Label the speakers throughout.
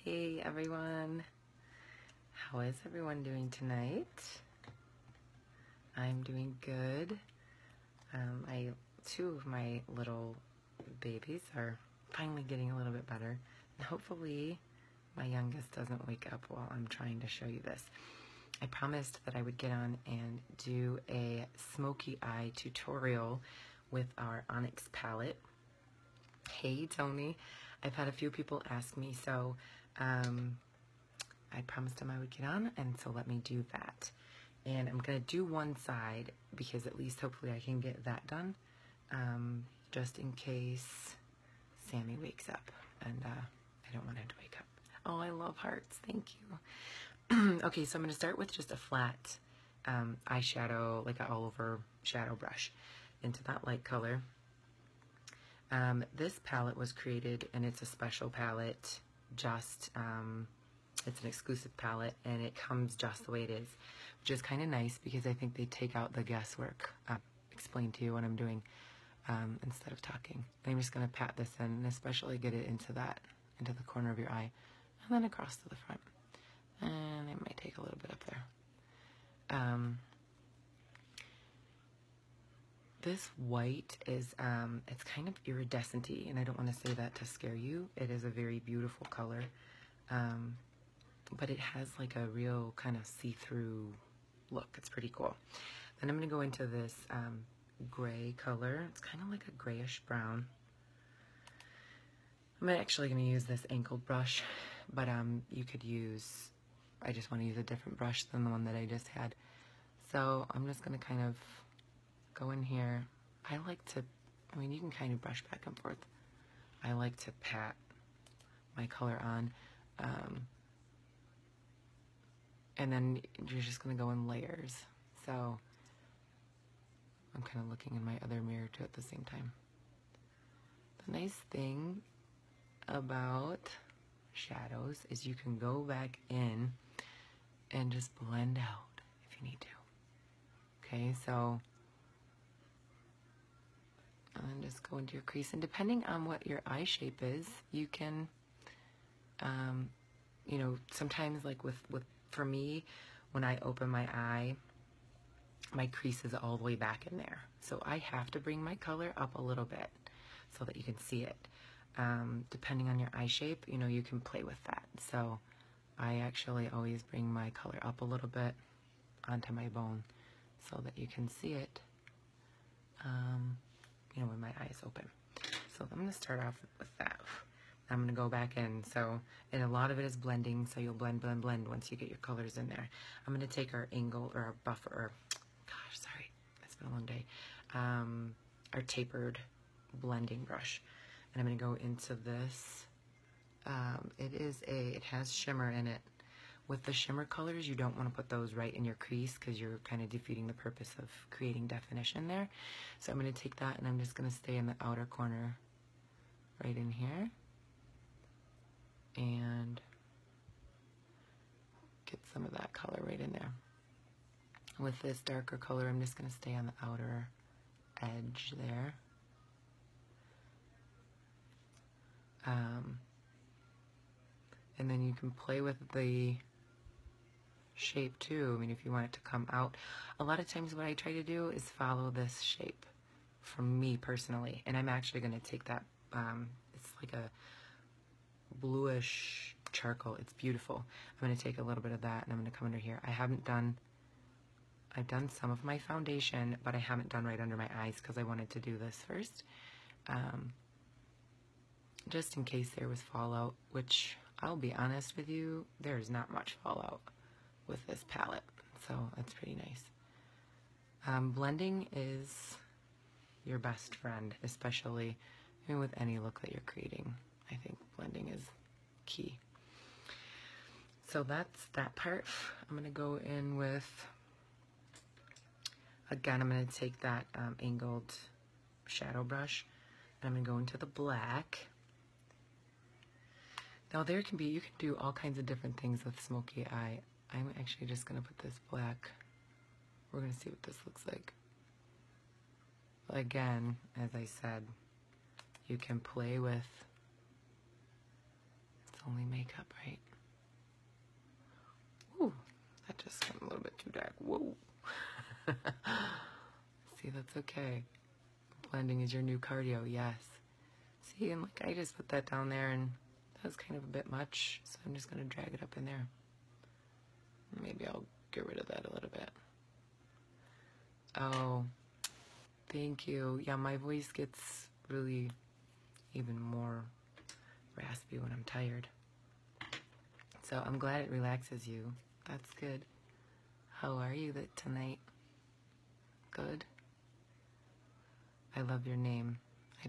Speaker 1: Hey everyone, how is everyone doing tonight? I'm doing good. Two of my little babies are finally getting a little bit better, and hopefully my youngest doesn't wake up while I'm trying to show you this. I promised that I would get on and do a smoky eye tutorial with our Onyx palette. Hey Tony, I've had a few people ask me, so I promised them I would get on, and so let me do that. And I'm going to do one side because at least hopefully I can get that done, just in case Sammy wakes up, and I don't want him to wake up. Oh, I love hearts. Thank you. Okay, so I'm going to start with just a flat eyeshadow, like an all-over shadow brush into that light color. This palette was created, and it's a special palette, just, it's an exclusive palette, and it comes just the way it is, which is kind of nice because I think they take out the guesswork. Explain to you what I'm doing instead of talking. And I'm just going to pat this in, and especially get it into the corner of your eye, and then across to the front. And it might take a little bit up there. This white is, it's kind of iridescent-y, and I don't want to say that to scare you. It is a very beautiful color, but it has like a real kind of see-through look. It's pretty cool. Then I'm going to go into this gray color. It's kind of like a grayish brown. I'm actually going to use this angled brush, but you could use, I just want to use a different brush than the one that I just had. So I'm just going to kind of go in here. I like to, I mean, you can kind of brush back and forth. I like to pat my color on. And then you're just going to go in layers. So I'm kind of looking in my other mirror too at the same time. The nice thing about shadows is you can go back in and just blend out if you need to. Okay, so and then just go into your crease, and depending on what your eye shape is, you can, you know, sometimes like with for me, when I open my eye, my crease is all the way back in there. So I have to bring my color up a little bit so that you can see it. Depending on your eye shape, you know, you can play with that. So I actually always bring my color up a little bit onto my bone so that you can see it, you know, when my eye is open. So I'm going to start off with that. I'm going to go back in, so, and a lot of it is blending, so you'll blend, blend, blend once you get your colors in there. I'm going to take our angled, or our buffer, or, gosh, sorry, it's been a long day, our tapered blending brush, and I'm going to go into this. It has shimmer in it. With the shimmer colors, you don't want to put those right in your crease because you're kind of defeating the purpose of creating definition there. So I'm going to take that, and I'm just going to stay in the outer corner right in here and get some of that color right in there. With this darker color, I'm just going to stay on the outer edge there. And then you can play with the shape too. I mean, if you want it to come out. A lot of times what I try to do is follow this shape from me personally. And I'm actually going to take that, it's like a bluish charcoal. It's beautiful. I'm going to take a little bit of that, and I'm going to come under here. I've done some of my foundation, but I haven't done right under my eyes because I wanted to do this first. Just in case there was fallout, which I'll be honest with you, there's not much fallout with this palette, so that's pretty nice. Blending is your best friend, especially with any look that you're creating. I think blending is key. So that's that part. I'm going to go in with, again, I'm going to take that angled shadow brush, and I'm going to go into the black. Now there can be, you can do all kinds of different things with smoky eye. I'm actually just going to put this black, we're going to see what this looks like. Again, as I said, you can play with, it's only makeup, right? Ooh, that just went a little bit too dark. Whoa. See, that's okay. Blending is your new cardio, yes. See, and like I just put that down there and that was kind of a bit much, so I'm just going to drag it up in there. Maybe I'll get rid of that a little bit. Oh, thank you. Yeah, my voice gets really even more raspy when I'm tired. So I'm glad it relaxes you. That's good. How are you tonight? Good? I love your name. I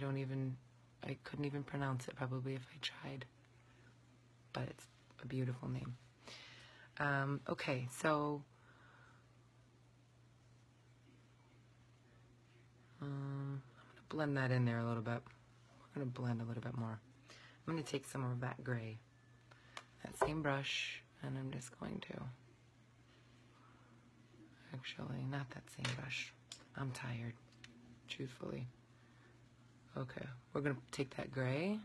Speaker 1: couldn't even pronounce it probably if I tried. But it's a beautiful name. Okay, so I'm going to blend that in there a little bit. We're going to blend a little bit more. I'm going to take some of that gray, that same brush, and I'm just going to, actually, not that same brush. I'm tired, truthfully. Okay, we're going to take that gray,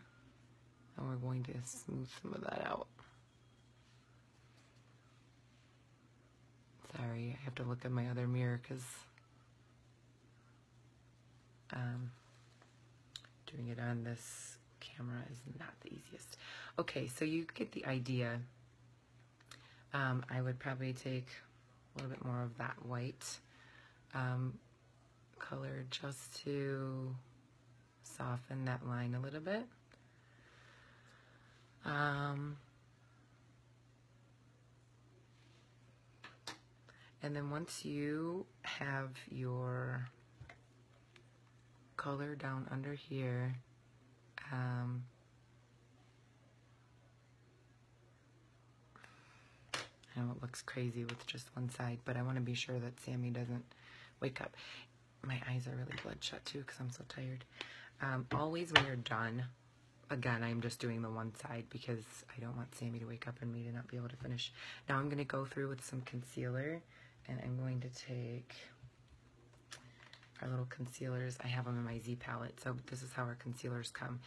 Speaker 1: and we're going to smooth some of that out. Sorry, I have to look at my other mirror because doing it on this camera is not the easiest. Okay, so you get the idea. I would probably take a little bit more of that white color just to soften that line a little bit. And then once you have your color down under here, I know it looks crazy with just one side, but I want to be sure that Sammy doesn't wake up. My eyes are really bloodshot too because I'm so tired. Always when you're done, again, I'm just doing the one side because I don't want Sammy to wake up and me to not be able to finish. Now I'm going to go through with some concealer, and I'm going to take our little concealers. I have them in my Z palette, so this is how our concealers come,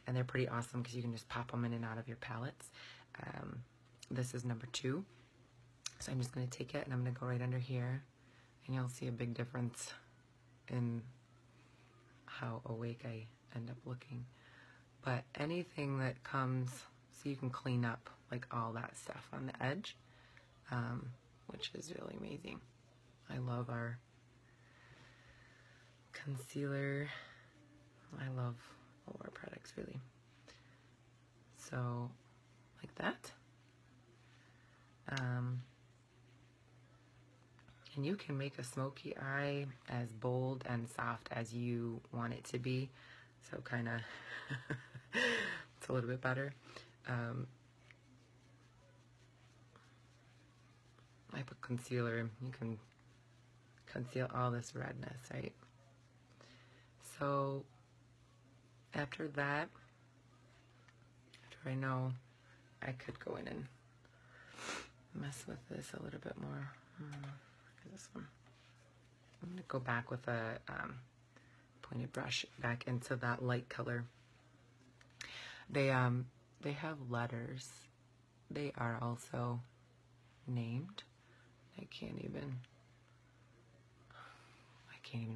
Speaker 1: and they're pretty awesome because you can just pop them in and out of your palettes. This is number 2, so I'm just going to take it and I'm going to go right under here, and you'll see a big difference in how awake I end up looking. But anything that comes, so you can clean up like all that stuff on the edge, which is really amazing. I love our concealer. I love all our products, really. So, like that. And you can make a smoky eye as bold and soft as you want it to be. So kind of, it's a little bit better. I put concealer, you can conceal all this redness, right? So after that, after I know I could go in and mess with this a little bit more. Look at this one. I'm going to go back with a pointed brush back into that light color. They have letters. They are also named. I can't even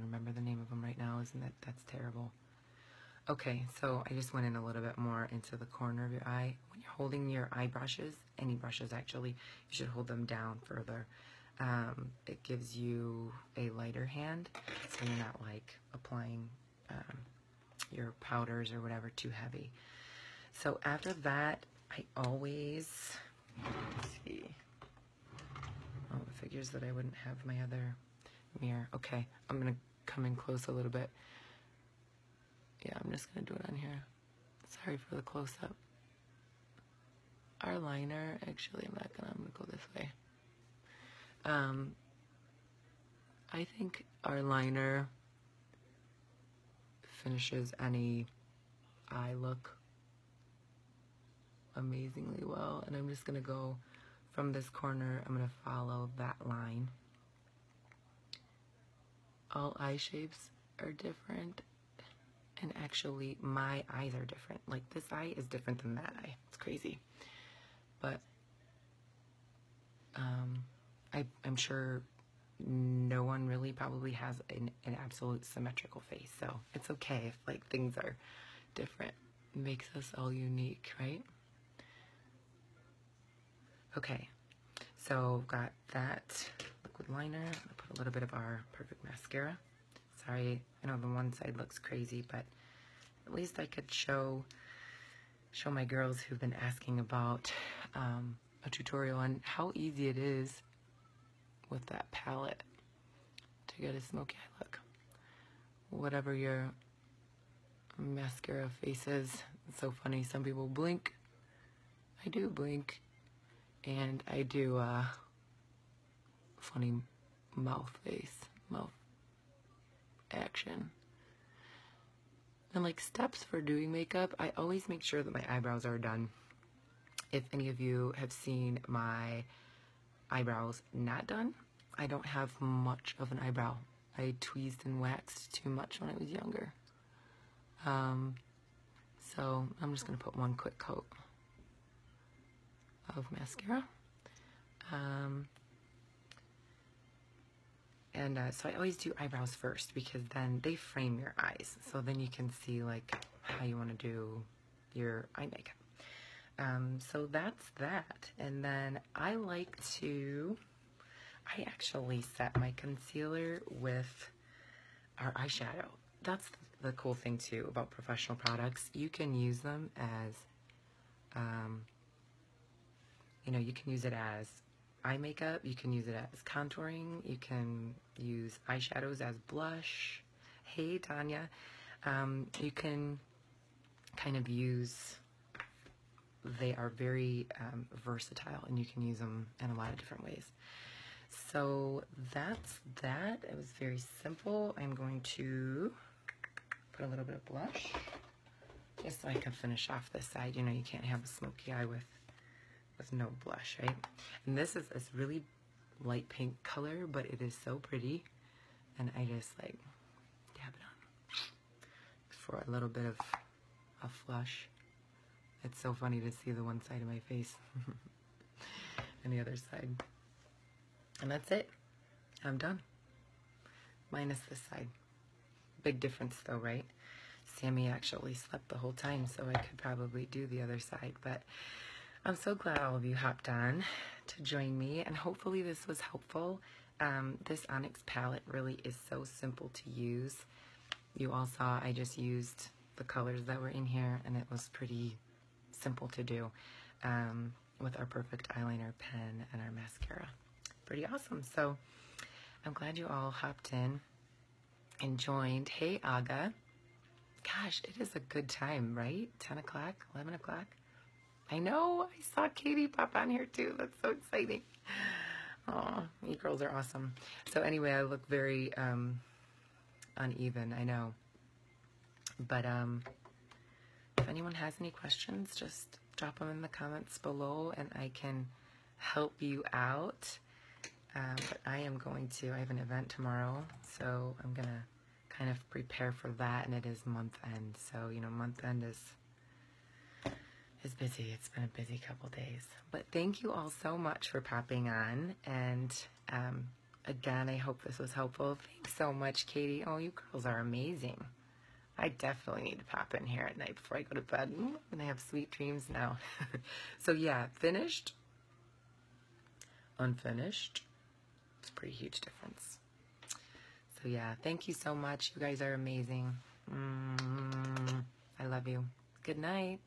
Speaker 1: remember the name of them right now. Isn't that's terrible? Okay, so I just went in a little bit more into the corner of your eye. When you're holding your eye brushes, any brushes actually, you should hold them down further. It gives you a lighter hand, so you're not like applying your powders or whatever too heavy. So after that, I always, let's see, oh, it figures that I wouldn't have my other mirror. Okay, I'm going to come in close a little bit. Yeah, I'm just going to do it on here. Sorry for the close-up. Our liner, actually, I'm going to go this way. I think our liner finishes any eye look amazingly well, and I'm just going to go from this corner. I'm going to follow that line. All eye shapes are different, and actually my eyes are different. Like this eye is different than that eye. It's crazy. but I'm sure no one really probably has an absolute symmetrical face, so it's okay if like things are different. It makes us all unique, right? Okay, so got that liquid liner. I'll put a little bit of our Perfect mascara. Sorry, I know the one side looks crazy, but at least I could show my girls who've been asking about a tutorial on how easy it is with that palette to get a smoky eye look. Whatever your mascara face is. It's so funny. Some people blink. I do blink. And I do funny mouth action. And like steps for doing makeup, I always make sure that my eyebrows are done. If any of you have seen my eyebrows not done, I don't have much of an eyebrow. I tweezed and waxed too much when I was younger. So I'm just going to put one quick coat of mascara. So I always do eyebrows first because then they frame your eyes. So then you can see like how you want to do your eye makeup. So that's that. And then I actually set my concealer with our eyeshadow. That's the cool thing too about professional products. You can use them as, you can use it as eye makeup, you can use it as contouring, you can use eyeshadows as blush. Hey, Tanya. You can kind of use, they are very versatile, and you can use them in a lot of different ways. So that's that. It was very simple. I'm going to put a little bit of blush just so I can finish off this side. You can't have a smoky eye with no blush, right? And this is this really light pink color, but it is so pretty, and I just like dab it on for a little bit of a flush. It's so funny to see the one side of my face and the other side. And that's it. I'm done. Minus this side. Big difference though, right? Sammy actually slept the whole time, so I could probably do the other side, but I'm so glad all of you hopped on to join me, and hopefully this was helpful. This Onyx palette really is so simple to use. You all saw I just used the colors that were in here, and it was pretty simple to do with our Perfect eyeliner pen and our mascara. Pretty awesome. So I'm glad you all hopped in and joined. Hey, Aga. Gosh, it is a good time, right? 10 o'clock, 11 o'clock. I know, I saw Katie pop on here too. That's so exciting. Oh, you girls are awesome. So anyway, I look very uneven, I know. But if anyone has any questions, just drop them in the comments below and I can help you out. But I have an event tomorrow, so I'm going to kind of prepare for that, and it is month end. So, month end is busy. It's been a busy couple days. But thank you all so much for popping on. And again, I hope this was helpful. Thanks so much, Katie. Oh, you girls are amazing. I definitely need to pop in here at night before I go to bed. And I have sweet dreams now. So yeah, finished, unfinished. It's a pretty huge difference. So yeah, thank you so much. You guys are amazing. I love you. Good night.